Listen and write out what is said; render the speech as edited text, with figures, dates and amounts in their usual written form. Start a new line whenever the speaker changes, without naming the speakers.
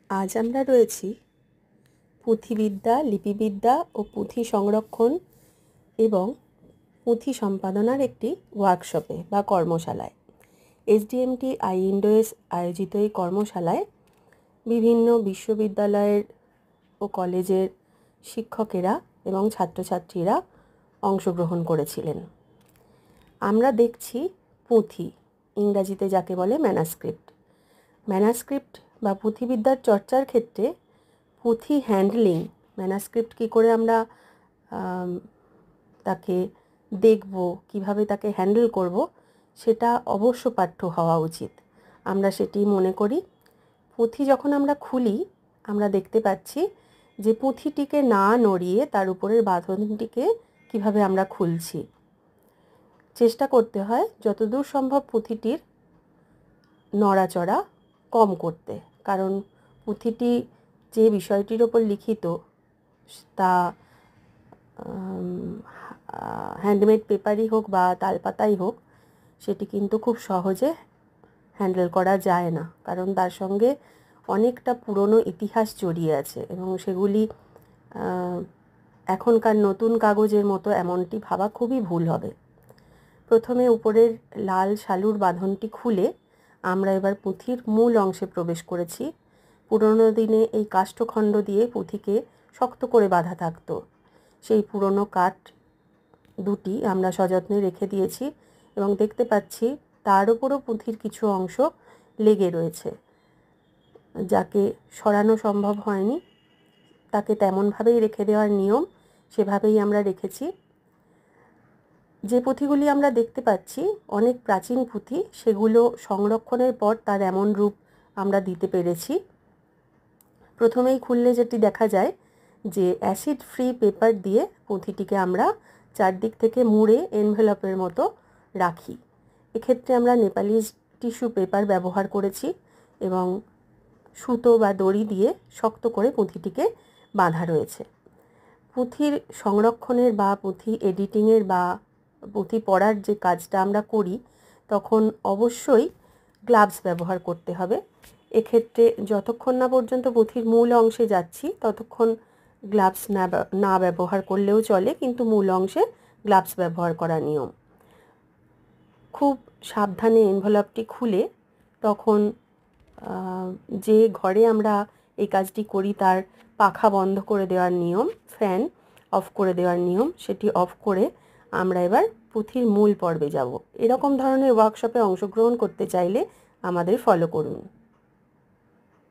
আজ আমরা রয়েছি পুঁথিবিদ্যা, লিপিবিদ্যা ও পুঁথি সংরক্ষণ এবং পুঁথি সম্পাদনার একটি ওয়ার্কশপে বা কর্মশালায়। এসডিএমটি আইইন্ডোএস আয়োজিত এই কর্মশালায় বিভিন্ন বিশ্ববিদ্যালয়ের ও কলেজের শিক্ষকেরা এবং ছাত্রছাত্রীরা অংশগ্রহণ করেছিলেন। আমরা দেখছি পুঁথি, ইংরাজিতে যাকে বলে ম্যানাস্ক্রিপ্ট বা পুঁথিবিদ্যার চর্চার ক্ষেত্রে পুঁথি হ্যান্ডলিং, ম্যানাস্ক্রিপ্ট কী করে আমরা তাকে দেখব, কিভাবে তাকে হ্যান্ডেল করব, সেটা অবশ্য পাঠ্য হওয়া উচিত। আমরা সেটি মনে করি। পুঁথি যখন আমরা খুলি, আমরা দেখতে পাচ্ছি যে পুঁথিটিকে না নড়িয়ে তার উপরের বাঁধনটিকে কিভাবে আমরা খুলছি। চেষ্টা করতে হয় যতদূর সম্ভব পুঁথিটির নড়াচড়া কম করতে, কারণ পুঁথিটি যে বিষয়টির ওপর লিখিত তা হ্যান্ডমেড পেপারই হোক বা তালপাতাই হোক, সেটি কিন্তু খুব সহজে হ্যান্ডেল করা যায় না, কারণ তার সঙ্গে অনেকটা পুরনো ইতিহাস জড়িয়ে আছে এবং সেগুলি এখনকার নতুন কাগজের মতো এমনটি ভাবা খুবই ভুল হবে। প্রথমে উপরের লাল শালুর বাঁধনটি খুলে আমরা এবার পুঁথির মূল অংশে প্রবেশ করেছি। পুরনো দিনে এই কাষ্ঠখণ্ড দিয়ে পুঁথিকে শক্ত করে বাঁধা থাকতো। সেই পুরনো কাঠ দুটি আমরা সযত্নে রেখে দিয়েছি এবং দেখতে পাচ্ছি তার উপরও পুঁথির কিছু অংশ লেগে রয়েছে, যাকে সরানো সম্ভব হয়নি। তাকে তেমনভাবেই রেখে দেওয়ার নিয়ম, সেভাবেই আমরা রেখেছি। যে পুঁথিগুলি আমরা দেখতে পাচ্ছি অনেক প্রাচীন পুঁথি, সেগুলো সংরক্ষণের পর তার এমন রূপ আমরা দিতে পেরেছি। প্রথমেই খুললে যেটি দেখা যায় যে অ্যাসিড ফ্রি পেপার দিয়ে পুঁথিটিকে আমরা চারদিক থেকে মুড়ে এনভেলপের মতো রাখি। এক্ষেত্রে আমরা নেপালি টিস্যু পেপার ব্যবহার করেছি এবং সুতো বা দড়ি দিয়ে শক্ত করে পুঁথিটিকে বাঁধা রয়েছে। পুঁথির সংরক্ষণের বা পুঁথি এডিটিংয়ের বা পুঁথি পড়ার যে কাজটা আমরা করি, তখন অবশ্যই গ্লাভস ব্যবহার করতে হবে। এক্ষেত্রে যতক্ষণ না পর্যন্ত পুঁথির মূল অংশে যাচ্ছি ততক্ষণ গ্লাভস না ব্যবহার করলেও চলে, কিন্তু মূল অংশে গ্লাভস ব্যবহার করা নিয়ম। খুব সাবধানে এনভেলপটি খুলে তখন যে ঘরে আমরা এই কাজটি করি তার পাখা বন্ধ করে দেওয়ার নিয়ম, ফ্যান অফ করে দেওয়ার নিয়ম, সেটি অফ করে আমরা এবার পুঁথির মূল পর্বে যাব। এরকম ধরনের ওয়ার্কশপে অংশগ্রহণ করতে চাইলে আমাদের ফলো করুন।